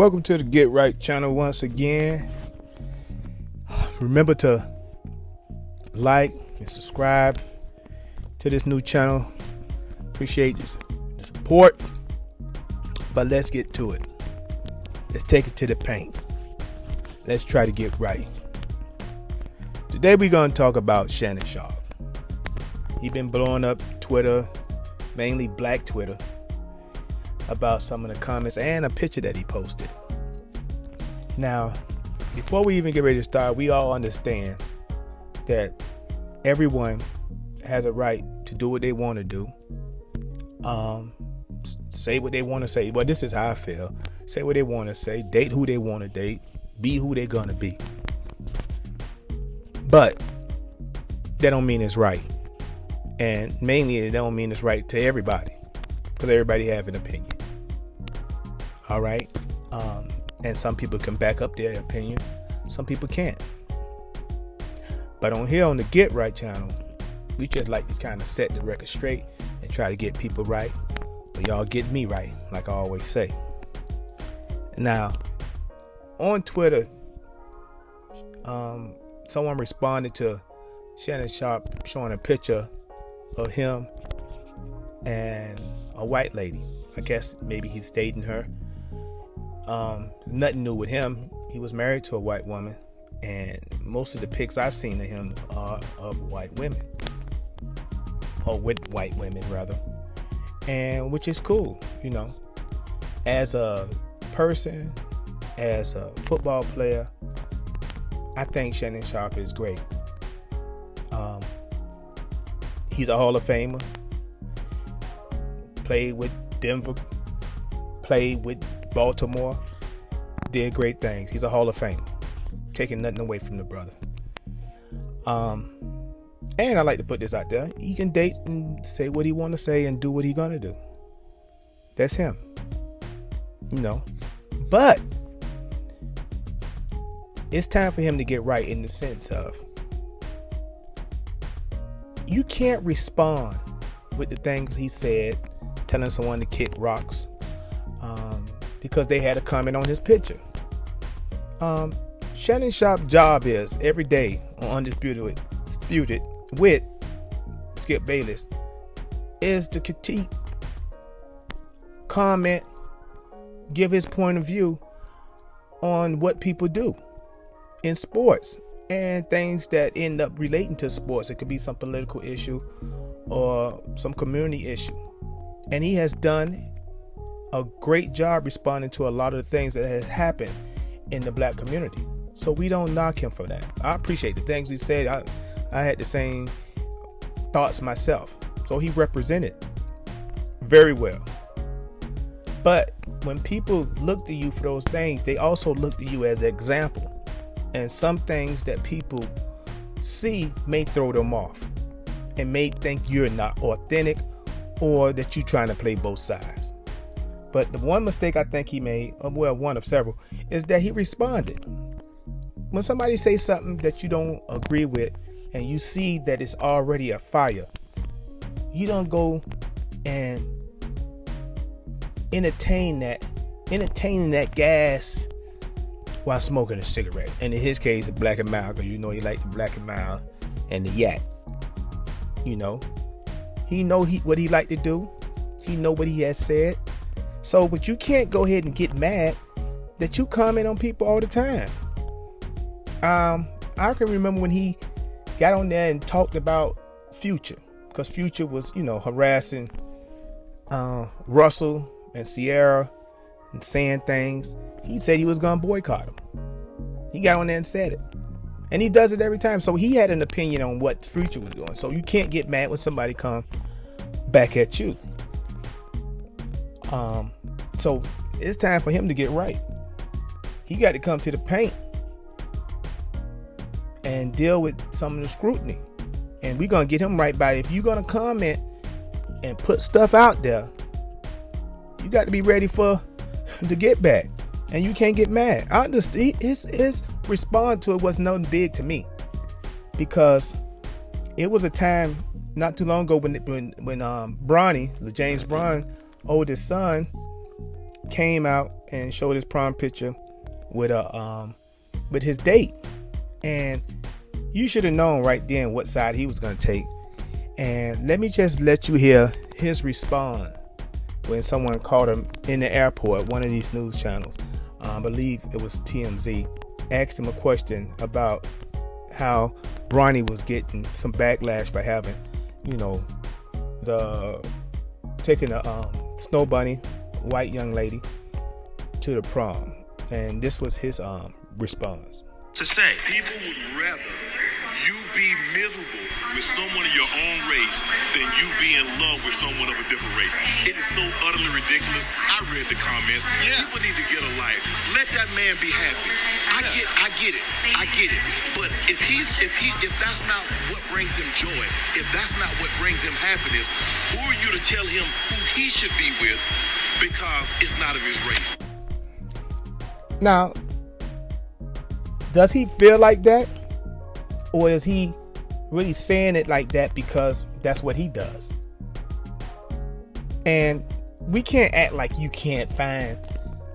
welcome to the Get Right channel once again. Remember to like and subscribe to this new channel. Appreciate the support. But let's get to it. Let's take it to the paint. Let's try to get right. Today we're going to talk about Shannon Sharpe. He's been blowing up Twitter, mainly black Twitter, about some of the comments and a picture that he posted. Now, before we even get ready to start, we all understand that everyone has a right to do what they want to do. Say what they want to say. Well, this is how I feel. Say what they want to say. Date who they want to date. Be who they're going to be. But that don't mean it's right. And mainly it don't mean it's right to everybody. Because everybody have an opinion. All right? And some people can back up their opinion. Some people can't. But on here on the Get Right channel, we just like to kind of set the record straight and try to get people right. But y'all get me right, like I always say. Now, on Twitter, someone responded to Shannon Sharpe showing a picture of him and a white lady. I guess maybe he's dating her. Nothing new with him. He was married to a white woman, and most of the pics I've seen of him are of white women, or with white women rather, and which is cool, you know. As a person, as a football player, I think Shannon Sharpe is great. He's a Hall of Famer. Played with Denver, played with Baltimore, did great things. He's a Hall of Famer. Taking nothing away from the brother. And I like to put this out there. He can date and say what he want to say and do what he gonna do. That's him. You know. But it's time for him to get right in the sense of you can't respond with the things he said, telling someone to kick rocks, because they had a comment on his picture. Shannon Sharpe's job is every day on Undisputed with Skip Bayless is to critique, comment, give his point of view on what people do in sports and things that end up relating to sports. It could be some political issue or some community issue. And he has done a great job responding to a lot of the things that has happened in the black community. So we don't knock him for that. I appreciate the things he said. I had the same thoughts myself. So he represented very well. But when people look to you for those things, they also look to you as an example. And some things that people see may throw them off and may think you're not authentic or that you're trying to play both sides. But the one mistake I think he made, well, one of several, is that he responded. When somebody says something that you don't agree with and you see that it's already a fire, you don't go and entertaining that gas while smoking a cigarette. And in his case, a Black and Mild, because you know he liked the Black and Mild and the yak. You know, he know what he liked to do. He know what he has said. So, but you can't go ahead and get mad that you comment on people all the time. I can remember when he got on there and talked about Future, because Future was, you know, harassing Russell and Sierra and saying things. He said he was going to boycott him. He got on there and said it. And he does it every time. So he had an opinion on what Future was doing. So you can't get mad when somebody come back at you. So it's time for him to get right. He got to come to the paint and deal with some of the scrutiny. And we're going to get him right by it. If you're going to comment and put stuff out there, you got to be ready for the get back. And you can't get mad. I understand his response to it was nothing big to me, because it was a time not too long ago when Bronny, the James Brown oldest son, came out and showed his prom picture with his date, and you should have known right then what side he was going to take. And let me just let you hear his response when someone called him in the airport, one of these news channels, I believe it was TMZ, asked him a question about how Bronny was getting some backlash for having, taking a Snow Bunny, white young lady, to the prom. And this was his response. To say, people would rather you be miserable with someone of your own race than you be in love with someone of a different race. It is so utterly ridiculous. I read the comments. Yeah. People need to get a life. Let that man be happy. I get it. But if that's not what brings him joy, if that's not what brings him happiness, who are you to tell him who he should be with because it's not of his race? Now, does he feel like that? Or is he really saying it like that because that's what he does? And we can't act like you can't find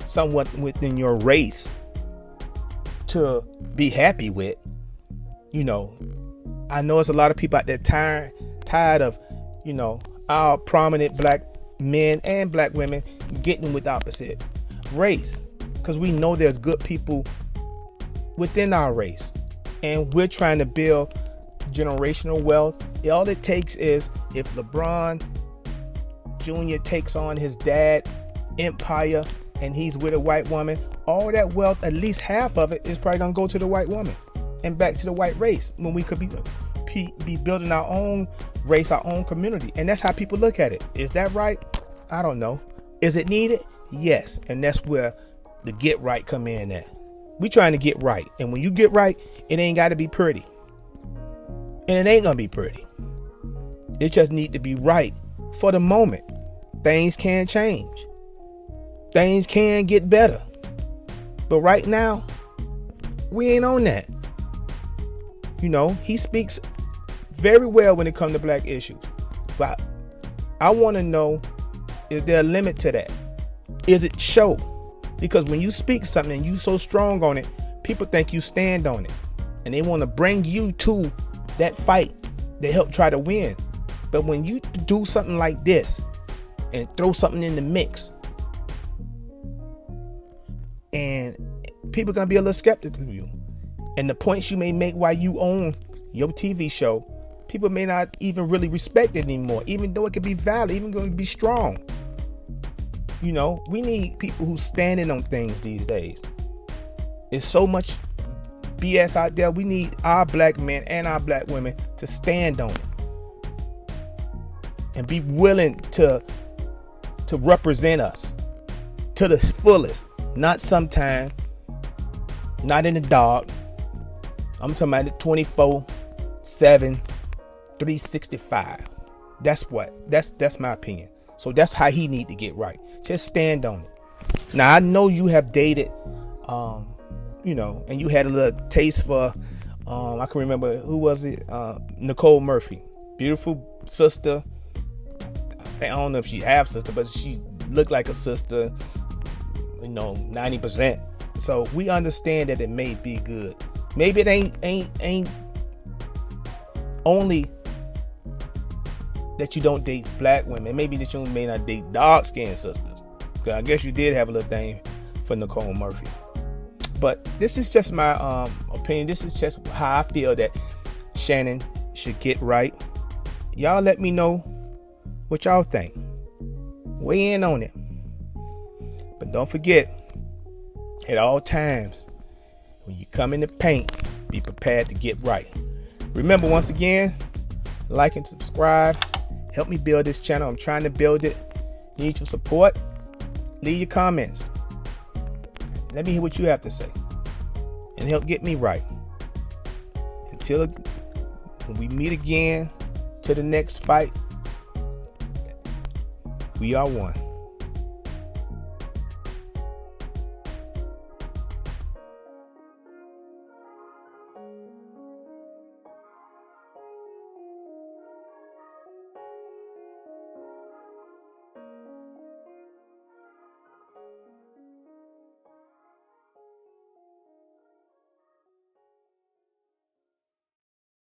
someone within your race to be happy with. I know it's a lot of people out there tired of, our prominent black men and black women getting with opposite race. Because we know there's good people within our race. And we're trying to build generational wealth. All it takes is if LeBron Jr. takes on his dad empire and he's with a white woman, all that wealth, at least half of it, is probably going to go to the white woman and back to the white race, when we could be building our own race, our own community. And that's how people look at it. Is that right? I don't know. Is it needed? Yes. And that's where the get right come in at. We trying to get right. And when you get right, it ain't got to be pretty. And it ain't going to be pretty. It just need to be right for the moment. Things can change. Things can get better. But right now, we ain't on that. He speaks very well when it comes to black issues. But I want to know, is there a limit to that? Is it show? Because when you speak something and you so strong on it, people think you stand on it. And they want to bring you to that fight to help try to win. But when you do something like this and throw something in the mix, and people are going to be a little skeptical of you. And the points you may make while you own your TV show, people may not even really respect it anymore, even though it could be valid, even though it could be strong. We need people who's standing on things these days. There's so much BS out there. We need our black men and our black women to stand on it and be willing to represent us to the fullest. Not sometime, not in the dark. I'm talking about the 24/7, 365. That's my opinion. So that's how he need to get right. Just stand on it. Now, I know you have dated, and you had a little taste for, I can remember, who was it? Nicole Murphy. Beautiful sister. I don't know if she half sister, but she looked like a sister, 90%. So we understand that it may be good. Maybe it ain't only that you don't date black women. Maybe that you may not date dark-skinned sisters. Because I guess you did have a little thing for Nicole Murphy. But this is just my opinion. This is just how I feel that Shannon should get right. Y'all let me know what y'all think. Weigh in on it. But don't forget, at all times, when you come in the paint, be prepared to get right. Remember, once again, like and subscribe. Help me build this channel. I'm trying to build it. Need your support. Leave your comments. Let me hear what you have to say. And help get me right. Until when we meet again to the next fight, we are one.